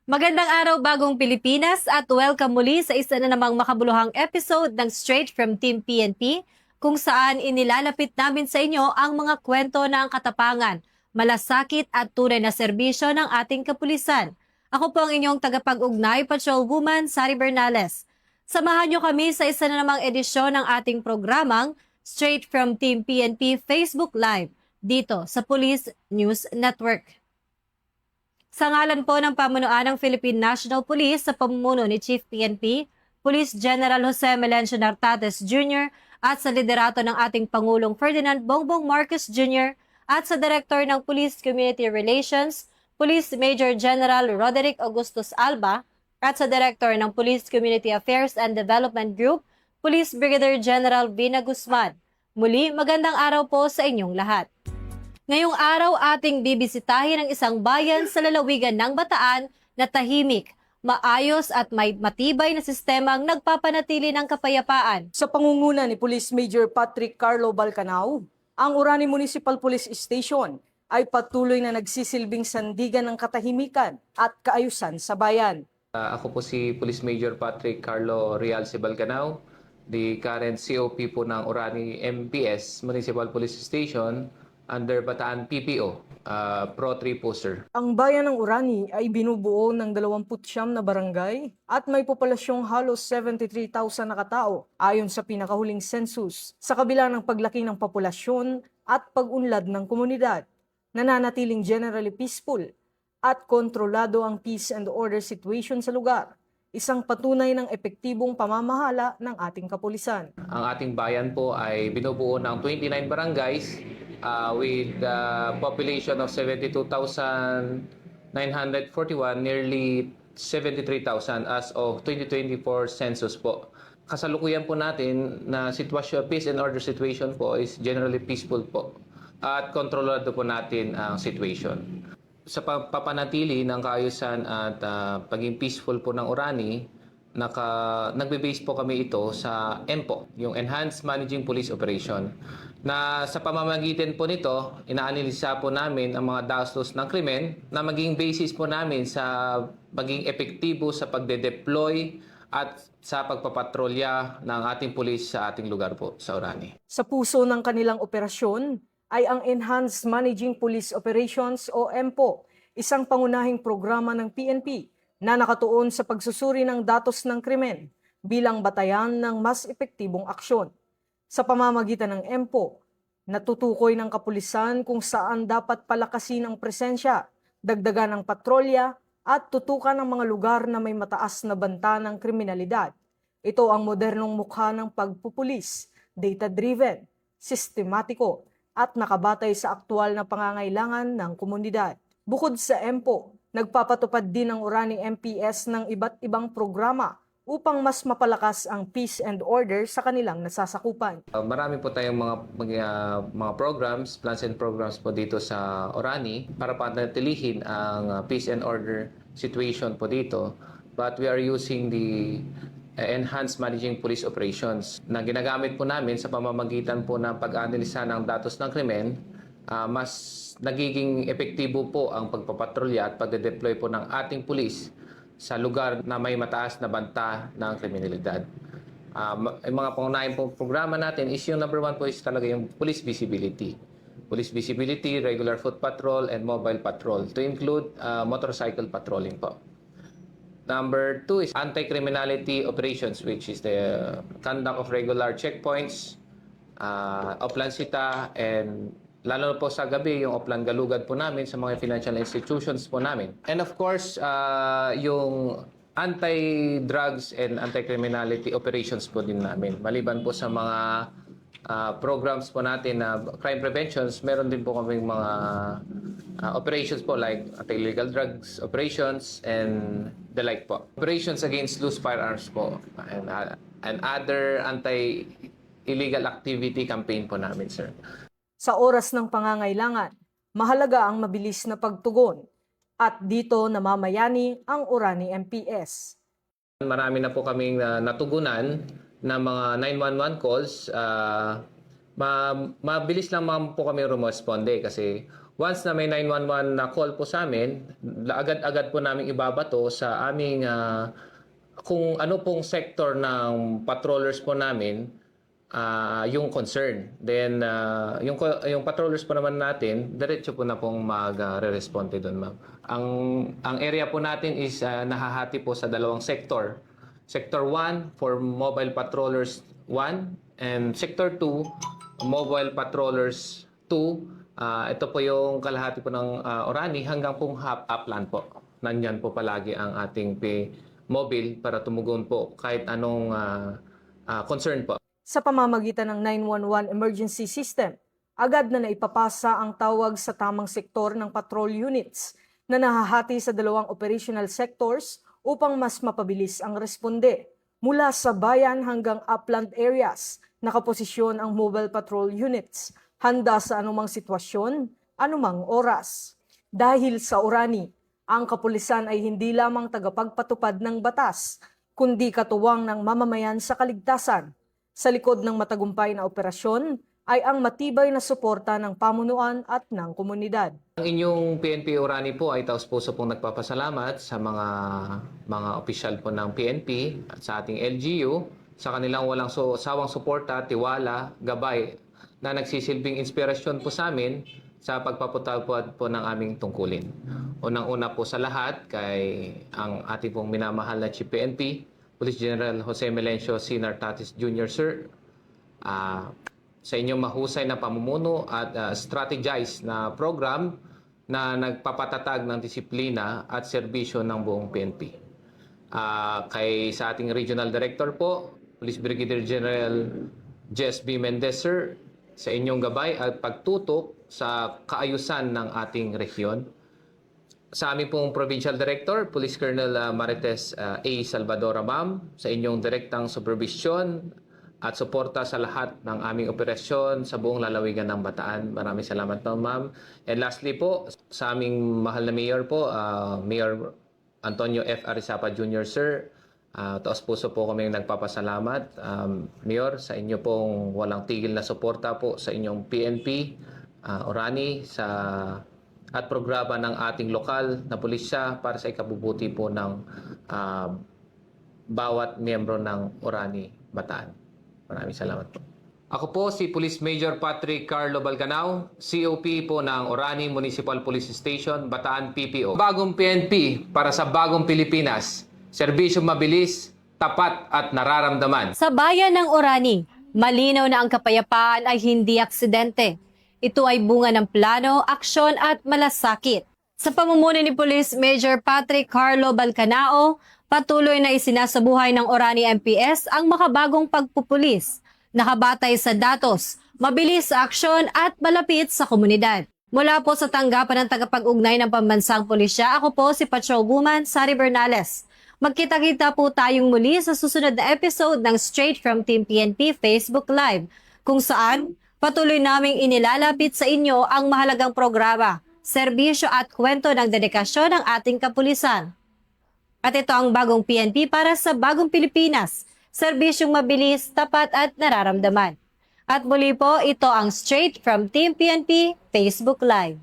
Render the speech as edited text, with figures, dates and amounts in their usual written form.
Magandang araw bagong Pilipinas at welcome muli sa isa na namang makabuluhang episode ng Straight from Team PNP kung saan inilalapit namin sa inyo ang mga kwento ng katapangan, malasakit at tunay na serbisyo ng ating kapulisan. Ako po ang inyong tagapag-ugnay, Patrolwoman Sari Bernales. Samahan niyo kami sa isa na namang edisyon ng ating programang Straight from Team PNP Facebook Live dito sa Police News Network. Sa ngalan po ng pamunuan ng Philippine National Police sa pamumuno ni Chief PNP, Police General Jose Melencio Nartates Jr. at sa liderato ng ating Pangulong Ferdinand Bongbong Marcos Jr. at sa Director ng Police Community Relations, Police Major General Roderick Augustus Alba at sa Director ng Police Community Affairs and Development Group, Police Brigadier General Vina Guzman. Muli, magandang araw po sa inyong lahat. Ngayong araw ating bibisitahin ang isang bayan sa lalawigan ng Bataan na tahimik, maayos at may matibay na sistemang nagpapanatili ng kapayapaan. Sa pangunguna ni Police Major Patrick Carlo Balcanao, ang Orani Municipal Police Station ay patuloy na nagsisilbing sandigan ng katahimikan at kaayusan sa bayan. Ako po si Police Major Patrick Carlo Realce Balcanao, the current COP po ng Orani MPS Municipal Police Station under Bataan PPO, Pro 3 po sir. Ang bayan ng Orani ay binubuo ng 29 na barangay at may populasyong halos 73,000 na katao ayon sa pinakahuling census. Sa kabila ng paglaki ng populasyon at pag-unlad ng komunidad, nananatiling generally peaceful at kontrolado ang peace and order situation sa lugar. Isang patunay ng epektibong pamamahala ng ating kapulisan. Ang ating bayan po ay binubuo ng 29 barangays with a population of 72,941, nearly 73,000 as of 2024 census po. Kasalukuyan po natin na sitwasyon, peace and order situation po is generally peaceful po at kontrolado po natin ang situation. Sa papanatili ng kaayusan at paging peaceful po ng Orani, nagbe-base po kami ito sa EMPO, yung Enhanced Managing Police Operation, na sa pamamagitan po nito, inaanalisa po namin ang mga datos ng krimen na maging basis po namin sa maging epektibo sa pagde-deploy at sa pagpapatrolya ng ating pulis sa ating lugar po sa Orani. Sa puso ng kanilang operasyon ay ang Enhanced Managing Police Operations o EMPO, isang pangunahing programa ng PNP na nakatuon sa pagsusuri ng datos ng krimen bilang batayan ng mas epektibong aksyon. Sa pamamagitan ng EMPO, natutukoy ng kapulisan kung saan dapat palakasin ang presensya, dagdagan ang patrolya at tutukan ang mga lugar na may mataas na banta ng kriminalidad. Ito ang modernong mukha ng pagpupulis, data-driven, sistematiko at nakabatay sa aktual na pangangailangan ng komunidad. Bukod sa EMPO, nagpapatupad din ang Orani MPS ng iba't ibang programa upang mas mapalakas ang peace and order sa kanilang nasasakupan. Marami po tayong mga programs, plans and programs po dito sa Orani para panatilihin ang peace and order situation po dito. But we are using the Enhanced Managing Police Operations na ginagamit po namin sa pamamagitan po ng pag-analisa ng datos ng krimen. Mas nagiging epektibo po ang pagpapatrolya at pagde-deploy po ng ating pulis sa lugar na may mataas na banta ng kriminalidad. Yung mga pangunahing programa natin is yung number one po is talaga yung police visibility. Police visibility, regular foot patrol, and mobile patrol to include motorcycle patrolling po. Number two is anti-criminality operations, which is the conduct of regular checkpoints, Oplansita, and lalo po sa gabi, yung Oplan Galugad po namin sa mga financial institutions po namin. And of course, yung anti-drugs and anti-criminality operations po din namin. Maliban po sa mga programs po natin na crime preventions, meron din po kaming mga operations po like anti-illegal drugs operations and the like po. Operations against loose firearms po and other anti-illegal activity campaign po namin, sir. Sa oras ng pangangailangan, mahalaga ang mabilis na pagtugon at dito namamayani ang Orani MPS. Marami na po kaming natugunan na mga 911 calls. Mabilis lang po kami rumusponde kasi once na may 911 na call po sa amin, agad-agad po namin ibabato sa aming kung ano pong sector ng patrollers po namin yung concern. Then yung patrollers po naman natin, diretso po na pong mag-re-responde doon, ma'am. Ang area po natin is nahahati po sa dalawang sector. Sector 1 for mobile patrollers 1 and Sector 2 mobile patrollers 2. Ito po yung kalahati po ng Orani hanggang pong upland po. Nandyan po palagi ang ating mobile para tumugon po kahit anong concern po. Sa pamamagitan ng 911 emergency system, agad na naipapasa ang tawag sa tamang sektor ng patrol units na nahahati sa dalawang operational sectors upang mas mapabilis ang responde. Mula sa bayan hanggang upland areas, nakaposisyon ang mobile patrol units, handa sa anumang sitwasyon, anumang oras. Dahil sa Orani, ang kapulisan ay hindi lamang tagapagpatupad ng batas, kundi katuwang ng mamamayan sa kaligtasan. Sa likod ng matagumpay na operasyon ay ang matibay na suporta ng pamunuan at ng komunidad. Ang inyong PNP Orani po ay taos-puso pong nagpapasalamat sa mga opisyal po ng PNP at sa ating LGU sa kanilang walang sawang suporta, tiwala, gabay na nagsisilbing inspirasyon po sa amin sa pagpapatupad po ng aming tungkulin. Unang-una po sa lahat kay ang ating pong minamahal na Chief PNP, Police General Jose Melencio C. Nartatis Jr. Sir, sa inyong mahusay na pamumuno at strategize na program na nagpapatatag ng disiplina at serbisyo ng buong PNP. Sa ating Regional Director po, Police Brigadier General Jess B. Mendez, Sir, sa inyong gabay at pagtutok sa kaayusan ng ating rehiyon. Sa aming pong Provincial Director, Police Colonel Marites A. Salvador, ma'am, sa inyong direktang supervision at suporta sa lahat ng aming operasyon sa buong lalawigan ng Bataan. Maraming salamat po, ma'am. And lastly po, sa aming mahal na mayor po, Mayor Antonio F. Arizapa Jr., Sir, taos puso po kami nagpapasalamat, Mayor, sa inyo pong walang tigil na suporta po sa inyong PNP, Orani, at programa ng ating lokal na pulisya para sa ikabubuti po ng bawat miyembro ng Orani, Bataan. Maraming salamat po. Ako po si Police Major Patrick Carlo Balcanao, COP po ng Orani Municipal Police Station, Bataan PPO. Bagong PNP para sa bagong Pilipinas. Serbisyo mabilis, tapat at nararamdaman. Sa bayan ng Orani, malinaw na ang kapayapaan ay hindi aksidente. Ito ay bunga ng plano, aksyon at malasakit. Sa pamumuno ni Police Major Patrick Carlo Balcanao, patuloy na isinasabuhay ng Orani MPS ang makabagong pagpupulis, nakabatay sa datos, mabilis sa aksyon at malapit sa komunidad. Mula po sa tanggapan ng tagapag-ugnay ng Pambansang Pulisya, ako po si Patrolwoman Sari Bernales. Magkita-kita po tayong muli sa susunod na episode ng Straight from Team PNP Facebook Live, kung saan patuloy naming inilalapit sa inyo ang mahalagang programa, serbisyo at kwento ng dedikasyon ng ating kapulisan. At ito ang bagong PNP para sa bagong Pilipinas, serbisyong mabilis, tapat at nararamdaman. At muli po, ito ang Straight from Team PNP Facebook Live.